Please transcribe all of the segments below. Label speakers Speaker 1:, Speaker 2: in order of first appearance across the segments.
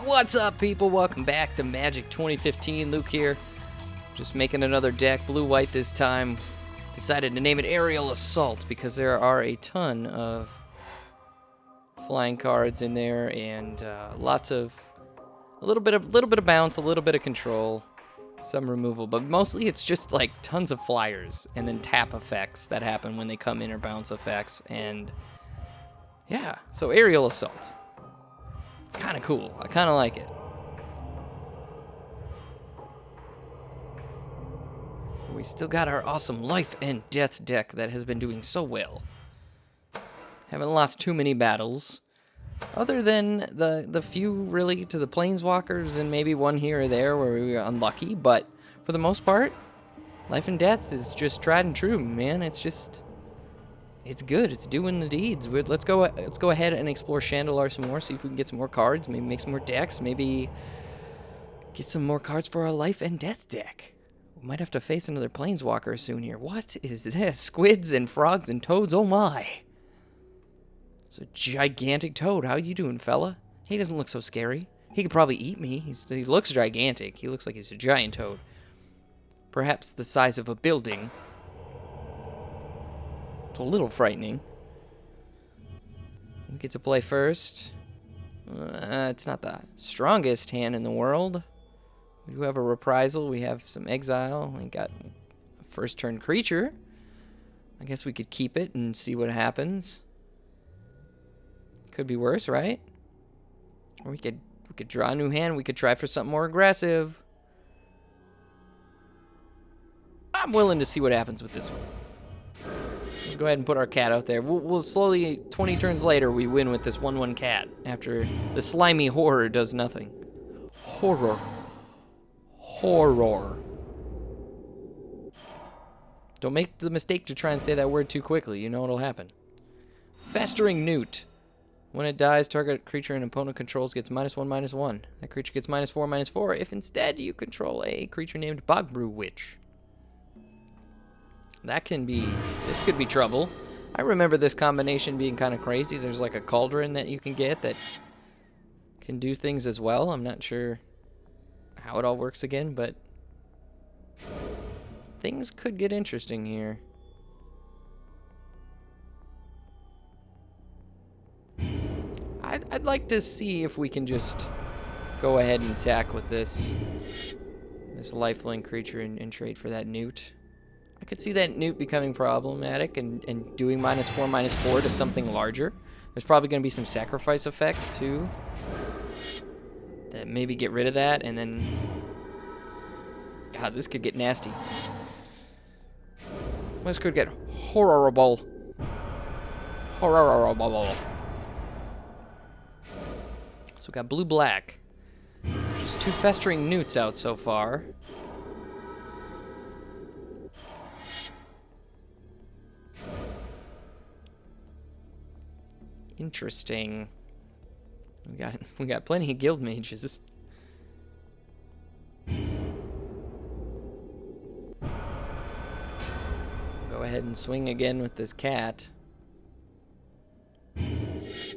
Speaker 1: What's up, people? Welcome back to Magic 2015. Luke here. Just making another deck, blue-white this time. Decided to name it Aerial Assault because there are a ton of flying cards in there and lots of a little bit of bounce, a little bit of control, some removal, but mostly it's just like tons of flyers and then tap effects that happen when they come in, or bounce effects. And yeah, so Aerial Assault, kind of cool. I kind of like it. We still got our awesome Life and Death deck that has been doing so well. Haven't lost too many battles, other than the few really to the Planeswalkers and maybe one here or there where we were unlucky. But for the most part, Life and Death is just tried and true, man. It's good. It's doing the deeds. Let's go ahead and explore Shandalar some more. See if we can get some more cards. Maybe make some more decks. Maybe get some more cards for our Life and Death deck. We might have to face another Planeswalker soon here. What is this? Squids and frogs and toads. Oh my! It's a gigantic toad. How you doing, fella? He doesn't look so scary. He could probably eat me. He looks gigantic. He looks like he's a giant toad. Perhaps the size of a building. It's a little frightening. We get to play first. It's not the strongest hand in the world. We do have a reprisal. We have some exile. We got a first turn creature. I guess we could keep it and see what happens. Could be worse, right? Or we could draw a new hand. We could try for something more aggressive. I'm willing to see what happens with this one. Let's go ahead and put our cat out there. We'll slowly, 20 turns later, we win with this 1/1 cat after the slimy horror does nothing. Horror. Don't make the mistake to try and say that word too quickly. You know what'll happen. Festering Newt. When it dies, target creature an opponent controls gets -1/-1. That creature gets -4/-4 if instead you control a creature named Bogbrew Witch. This could be trouble. I remember this combination being kind of crazy. There's like a cauldron that you can get that can do things as well. I'm not sure how it all works again, but things could get interesting here. I'd like to see if we can just go ahead and attack with this lifelink creature and trade for that Newt. I could see that Newt becoming problematic and doing -4/-4 to something larger. There's probably going to be some sacrifice effects too that maybe get rid of that, and then God, this could get nasty. This could get horrible. Horrible. So we got blue-black. Just 2 festering Newts out so far. Interesting. We got plenty of guild mages. Go ahead and swing again with this cat.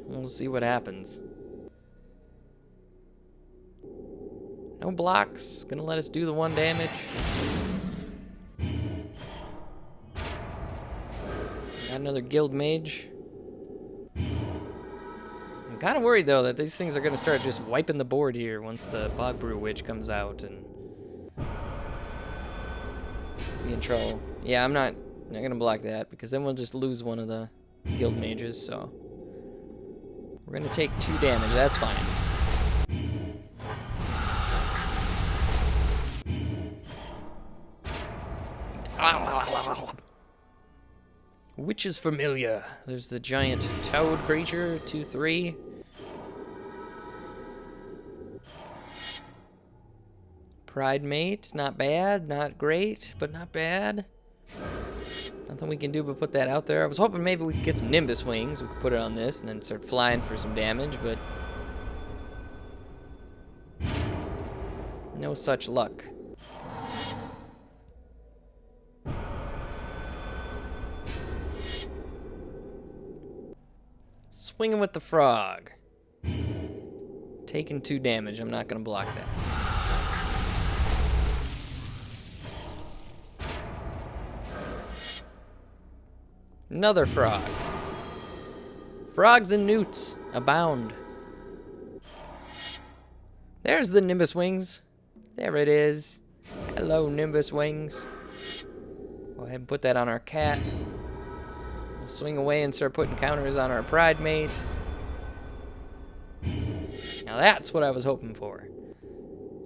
Speaker 1: We'll see what happens. No blocks. Gonna let us do the 1 damage. Got another guild mage. I'm kind of worried though that these things are gonna start just wiping the board here once the Bogbrew Witch comes out and be in trouble. Yeah, I'm not gonna block that because then we'll just lose one of the guild mages. So we're gonna take 2 damage. That's fine. Which is familiar. There's the giant toad creature, 2/3. Pride Mate, not bad, not great, but not bad. Nothing we can do but put that out there. I was hoping maybe we could get some Nimbus Wings. We could put it on this and then start flying for some damage, but no such luck. Swinging with the frog. taking 2 damage. I'm not going to block that. Another frog. Frogs and newts abound. There's the Nimbus Wings. There it is. Hello, Nimbus Wings. Go ahead and put that on our cat. We'll swing away and start putting counters on our pride mate. Now that's what I was hoping for.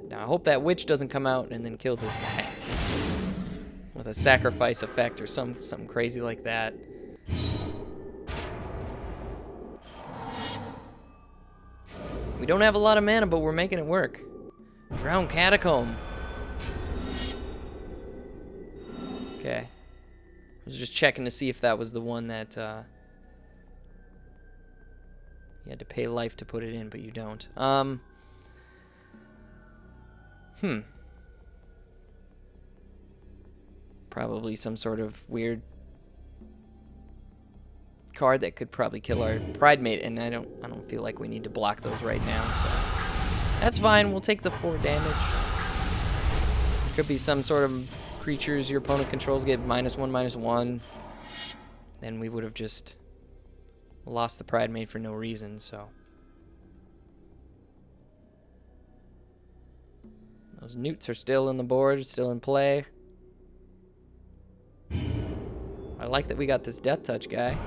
Speaker 1: Now I hope that witch doesn't come out and then kill this guy with a sacrifice effect or something crazy like that. We don't have a lot of mana, but we're making it work. Drown Catacomb. Okay. I was just checking to see if that was the one that you had to pay life to put it in, but you don't. Probably some sort of weird card that could probably kill our pride mate, and I don't feel like we need to block those right now, so that's fine. We'll take the 4 damage. Could be some sort of creatures your opponent controls get -1/-1. Then we would have just lost the pride mate for no reason, so those newts are still in the board, still in play. I like that we got this death touch guy.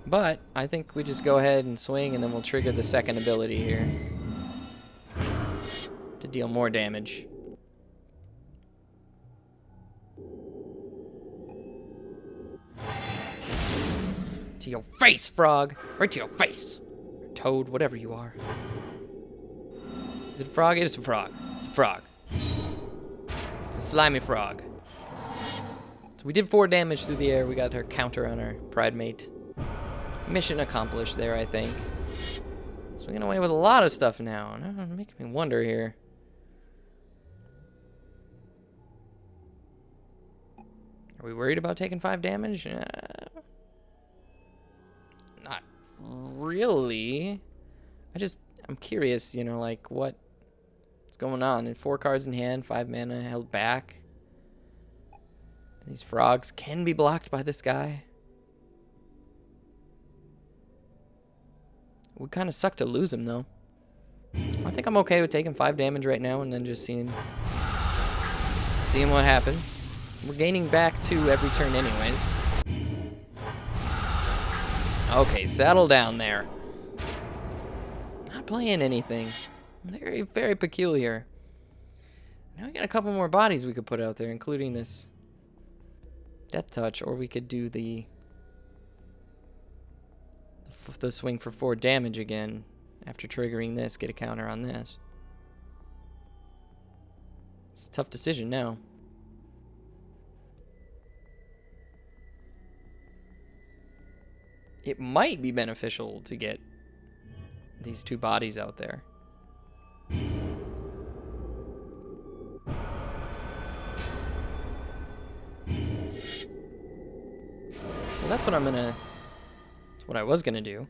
Speaker 1: But I think we just go ahead and swing, and then we'll trigger the second ability here to deal more damage. To your face, frog! Right to your face! Toad, whatever you are. Is it a frog? It is a frog. It's a frog. It's a slimy frog. So we did 4 damage through the air. We got our counter on our pride mate. Mission accomplished there, I think. Swinging away with a lot of stuff now. Making me wonder here. Are we worried about taking 5 damage? Not really. I'm curious, you know, like what's going on. And 4 cards in hand, 5 mana held back. These frogs can be blocked by this guy. Would kind of suck to lose him, though. I think I'm okay with taking 5 damage right now and then just seeing what happens. We're gaining back 2 every turn anyways. Okay, settle down there. Not playing anything. Very, very peculiar. Now we got a couple more bodies we could put out there, including this Death Touch, or we could do the swing for 4 damage again after triggering this, get a counter on this. It's a tough decision now. It might be beneficial to get these 2 bodies out there. So that's what what I was gonna do.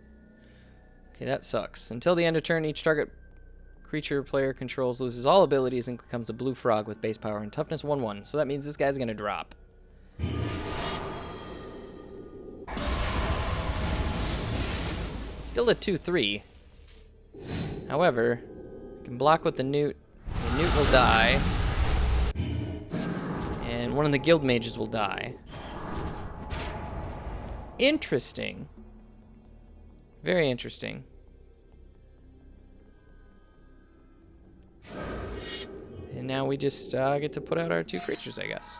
Speaker 1: Okay, that sucks. Until the end of turn, each target creature player controls loses all abilities and becomes a blue frog with base power and toughness 1/1. So that means this guy's gonna drop. Still a 2/3. However, you can block with the newt. The newt will die. And one of the guild mages will die. Interesting. Very interesting. And now we just get to put out our 2 creatures, I guess.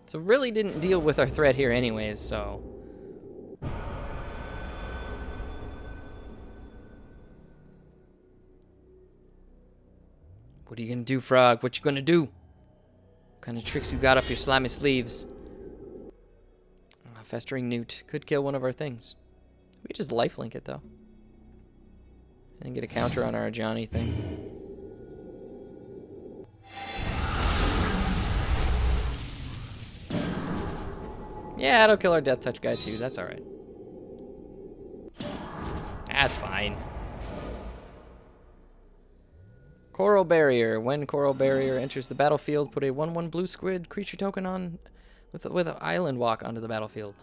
Speaker 1: So really didn't deal with our threat here anyways, so. What are you gonna do, frog? What you gonna do? What kind of tricks you got up your slimy sleeves? Festering newt. Could kill one of our things. We just lifelink it, though. And get a counter on our Johnny thing. Yeah, it'll kill our Death Touch guy too. That's alright. That's fine. Coral Barrier. When Coral Barrier enters the battlefield, put a 1/1 blue squid creature token on with an island walk onto the battlefield.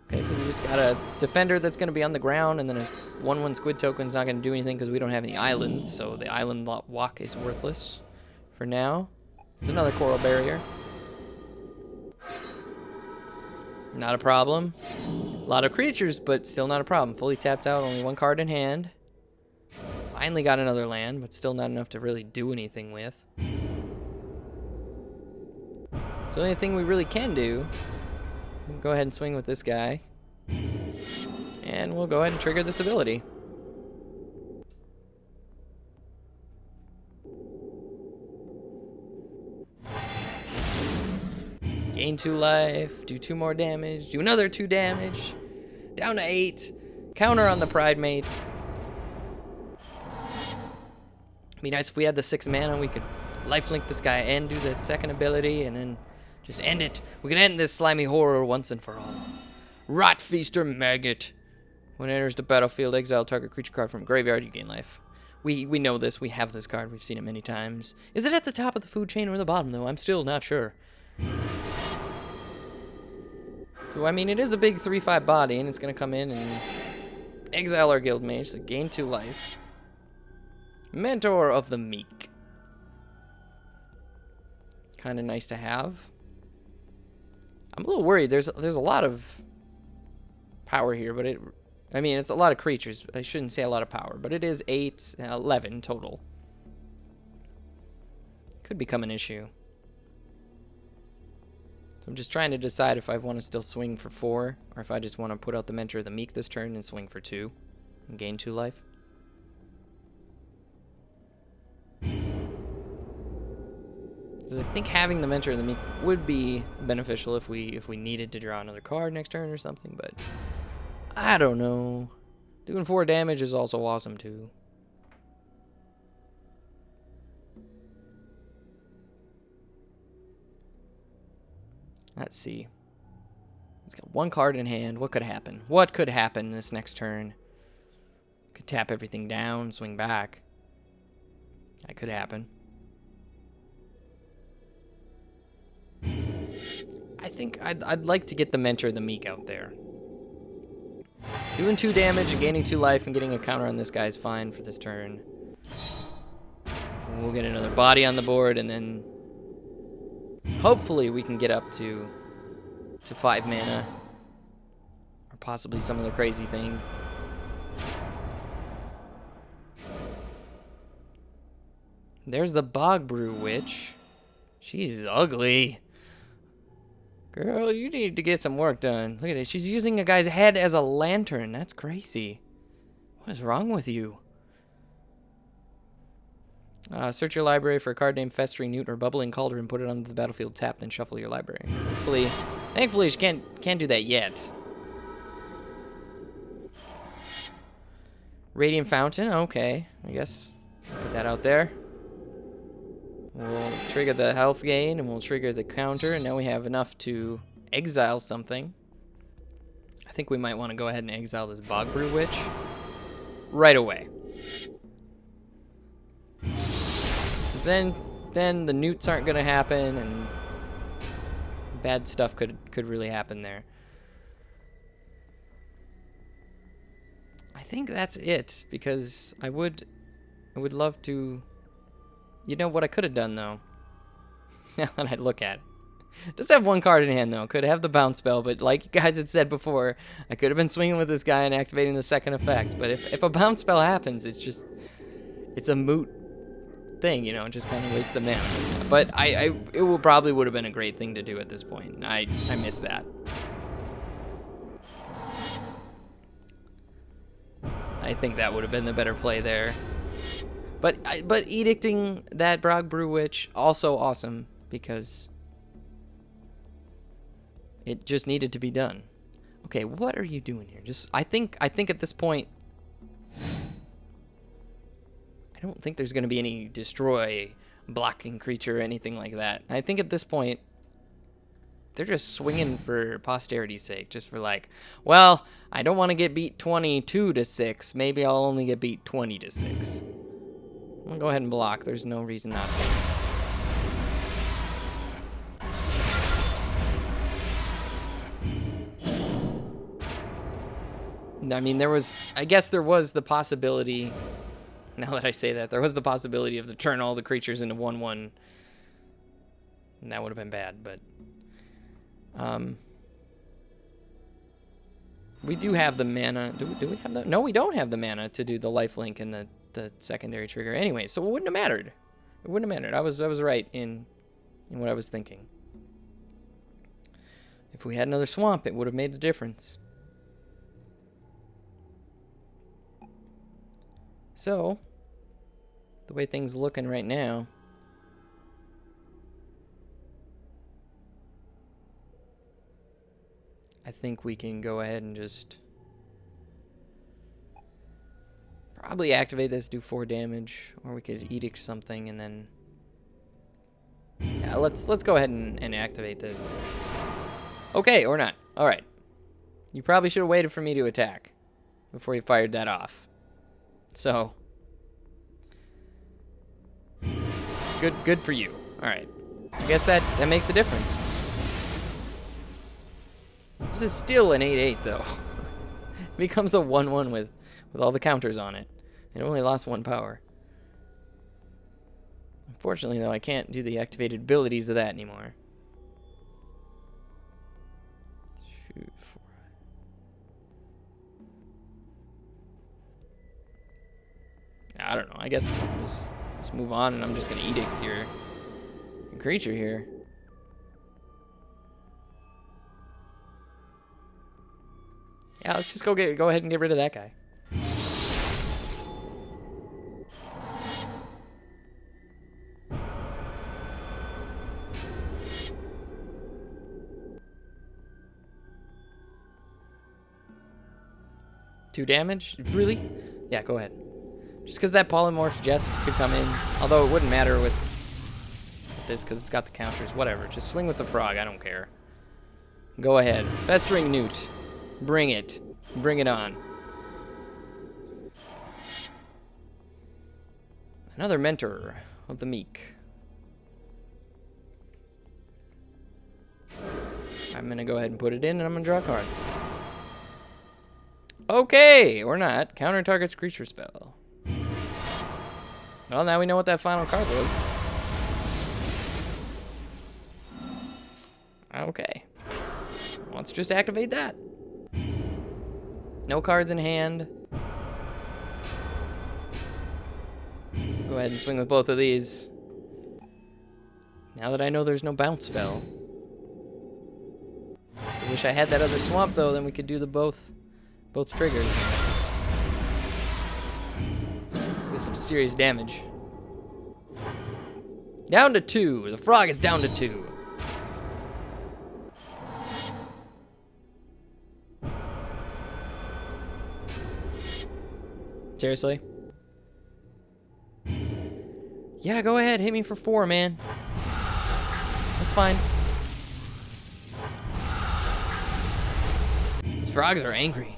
Speaker 1: Okay, so we just got a defender that's going to be on the ground, and then a 1/1 squid token's not going to do anything because we don't have any islands, so the island walk is worthless for now. There's another Coral Barrier. Not a problem. A lot of creatures, but still not a problem. Fully tapped out, only one card in hand. Finally got another land, but still not enough to really do anything with. So the only thing we really can do, we'll go ahead and swing with this guy. And we'll go ahead and trigger this ability. Gain 2 life, do 2 more damage, do another 2 damage, down to 8, counter on the Pride Mate. Be nice if we had the 6 mana, we could lifelink this guy and do the second ability and then just end it. We can end this slimy horror once and for all. Rot Feaster Maggot. When it enters the battlefield, exile target creature card from graveyard, you gain life. We know this, we have this card, we've seen it many times. Is it at the top of the food chain or the bottom though? I'm still not sure. So, I mean, it is a big 3/5 body, and it's going to come in and exile our guild mage, so gain 2 life. Mentor of the Meek. Kind of nice to have. I'm a little worried. There's a lot of power here, but I mean, it's a lot of creatures. I shouldn't say a lot of power, but it is 11 total. Could become an issue. I'm just trying to decide if I want to still swing for 4, or if I just want to put out the Mentor of the Meek this turn and swing for 2 and gain 2 life. Because I think having the Mentor of the Meek would be beneficial if we needed to draw another card next turn or something, but I don't know. Doing 4 damage is also awesome too. Let's see. He's got 1 card in hand. What could happen? What could happen this next turn? Could tap everything down, swing back. That could happen. I think I'd like to get the Mentor of the Meek out there. Doing 2 damage and gaining 2 life and getting a counter on this guy is fine for this turn. We'll get another body on the board, and then hopefully we can get up to 5 mana. Or possibly some other crazy thing. There's the Bogbrew Witch. She's ugly. Girl, you need to get some work done. Look at it. She's using a guy's head as a lantern. That's crazy. What is wrong with you? Search your library for a card named Festering Newt or Bubbling Cauldron. Put it onto the battlefield tapped, then shuffle your library. Thankfully, she can't do that yet. Radiant Fountain. Okay, I guess put that out there. We'll trigger the health gain, and we'll trigger the counter, and now we have enough to exile something. I think we might want to go ahead and exile this Bogbrew Witch right away. Then the newts aren't gonna happen, and bad stuff could really happen there. I think that's it, because I would love to. You know what I could have done though? Now that I look at it. Does have 1 card in hand though. Could have the bounce spell, but like you guys had said before, I could have been swinging with this guy and activating the second effect. But if a bounce spell happens, it's a moot thing, you know, just kind of waste the mana. But it probably would have been a great thing to do at this point. I missed that. I think that would have been the better play there. But edicting that Bogbrew Witch, also awesome, because it just needed to be done. Okay, what are you doing here? I think at this point, I don't think there's going to be any destroy blocking creature or anything like that. I think at this point, they're just swinging for posterity's sake, just for like, well, I don't want to get beat 22-6. Maybe I'll only get beat 20-6. I'm gonna go ahead and block. There's no reason not to. I mean, I guess there was the possibility, now that I say that, there was the possibility of turn all the creatures into 1/1. And that would have been bad, but we do have the mana. Do we have the? No, we don't have the mana to do the lifelink and the secondary trigger. Anyway, so it wouldn't have mattered. It wouldn't have mattered. I was right in what I was thinking. If we had another swamp, it would have made a difference. So, the way things looking right now, I think we can go ahead and just probably activate this, do 4 damage, or we could edict something and then, yeah, let's go ahead and activate this. Okay, or not. All right. You probably should have waited for me to attack before you fired that off. So, good for you. All right. I guess that makes a difference. This is still an 8/8 though. It becomes a 1/1 with all the counters on it. It only lost 1 power. Unfortunately though, I can't do the activated abilities of that anymore. Shoot. I don't know. I guess I'll just move on, and I'm just gonna edict your creature here. Yeah, let's just go ahead and get rid of that guy. Two damage? Really? Yeah, go ahead. Just because that polymorph jest could come in, although it wouldn't matter with this because it's got the counters. Whatever. Just swing with the frog. I don't care. Go ahead. Festering Newt. Bring it. Bring it on. Another mentor of the meek. I'm going to go ahead and put it in, and I'm going to draw a card. Okay, or not. Counter target's creature spell. Well, now we know what that final card was. Okay. Let's just activate that. No cards in hand. Go ahead and swing with both of these. Now that I know there's no bounce spell. I wish I had that other swamp though, then we could do the both triggers. With some serious damage. Down to 2. The frog is down to 2. Seriously? Yeah, go ahead. Hit me for 4, man. That's fine. These frogs are angry.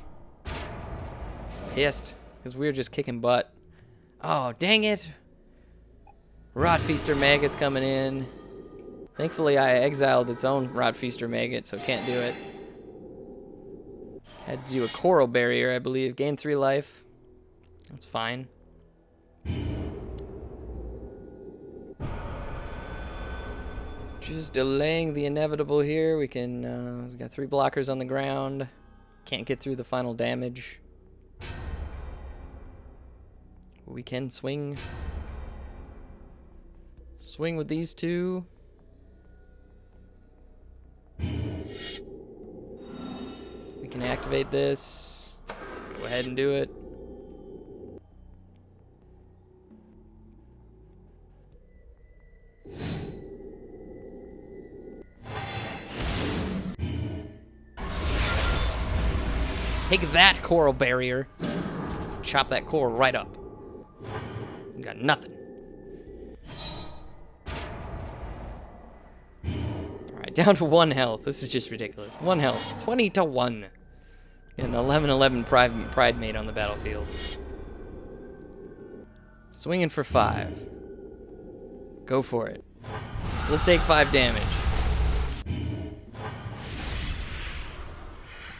Speaker 1: Pissed. Because we were just kicking butt. Oh, dang it. Rotfeaster Maggot's coming in. Thankfully, I exiled its own Rotfeaster Maggot, so can't do it. Had to do a Coral Barrier, I believe. Gain 3 life. That's fine. Just delaying the inevitable here. We can, we've got 3 blockers on the ground. Can't get through the final damage. We can swing. Swing with these 2. We can activate this. Let's go ahead and do it. Take that, Coral Barrier. Chop that coral right up. You got nothing. Alright, down to 1 health. This is just ridiculous. 1 health. 20 to 1. An 11-11 pride mate on the battlefield. Swinging for 5. Go for it. We'll take 5 damage.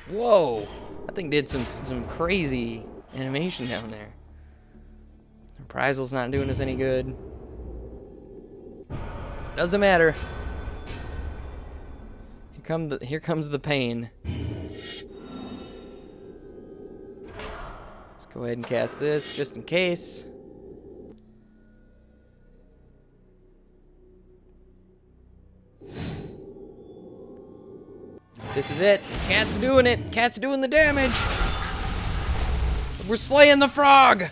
Speaker 1: Whoa! That thing did some crazy animation down there. Reprisals not doing us any good. Doesn't matter. Here comes the pain. Let's go ahead and cast this just in case. This is it. Cat's doing it. Cat's doing the damage. We're slaying the frog.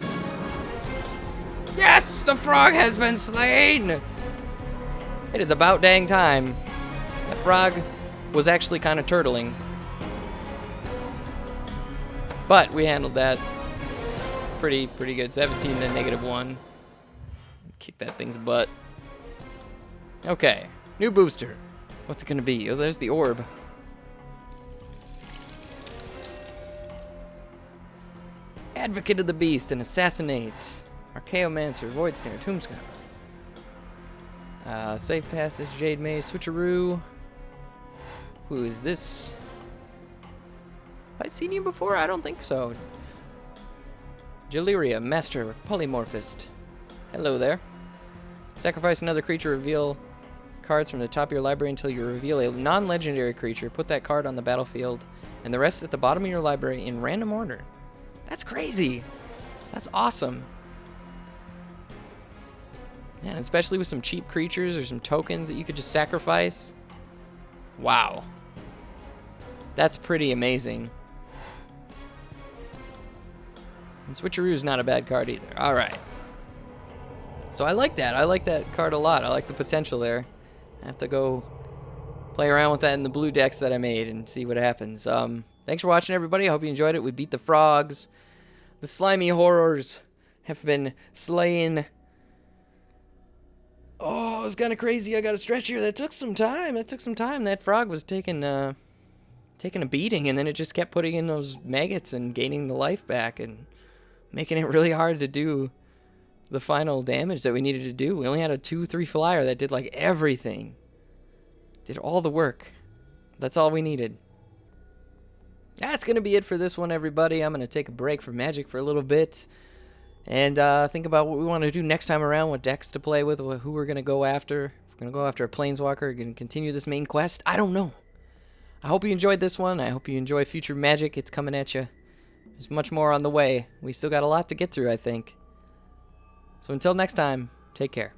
Speaker 1: Yes, the frog has been slain. It is about dang time. That frog was actually kind of turtling. But we handled that pretty good. 17 to -1. Kick that thing's butt. Okay, new booster. What's it gonna be? Oh, there's the orb. Advocate of the Beast and Assassinate. Archaeomancer, Void Snare, Tombstone. Safe Passage, Jade Maze, Switcheroo. Who is this? Have I seen you before? I don't think so. Jaleria, Master, Polymorphist. Hello there. Sacrifice another creature, reveal cards from the top of your library until you reveal a non-legendary creature. Put that card on the battlefield and the rest at the bottom of your library in random order. That's crazy. That's awesome. Yeah, and especially with some cheap creatures or some tokens that you could just sacrifice. Wow. That's pretty amazing. And Switcheroo's not a bad card either. All right. So I like that. I like that card a lot. I like the potential there. I have to go play around with that in the blue decks that I made and see what happens. Thanks for watching, everybody. I hope you enjoyed it. We beat the frogs. The slimy horrors have been slain. Oh, it was kind of crazy. I got a stretch here. That took some time. That frog was taking a beating, and then it just kept putting in those maggots and gaining the life back and making it really hard to do the final damage that we needed to do. We only had a 2/3 flyer that did like everything. Did all the work. That's all we needed. That's going to be it for this one, everybody. I'm going to take a break from Magic for a little bit and think about what we want to do next time around, what decks to play with, who we're going to go after. If we're going to go after a Planeswalker, we're going to continue this main quest. I don't know. I hope you enjoyed this one. I hope you enjoy future Magic. It's coming at you. There's much more on the way. We still got a lot to get through, I think. So until next time, take care.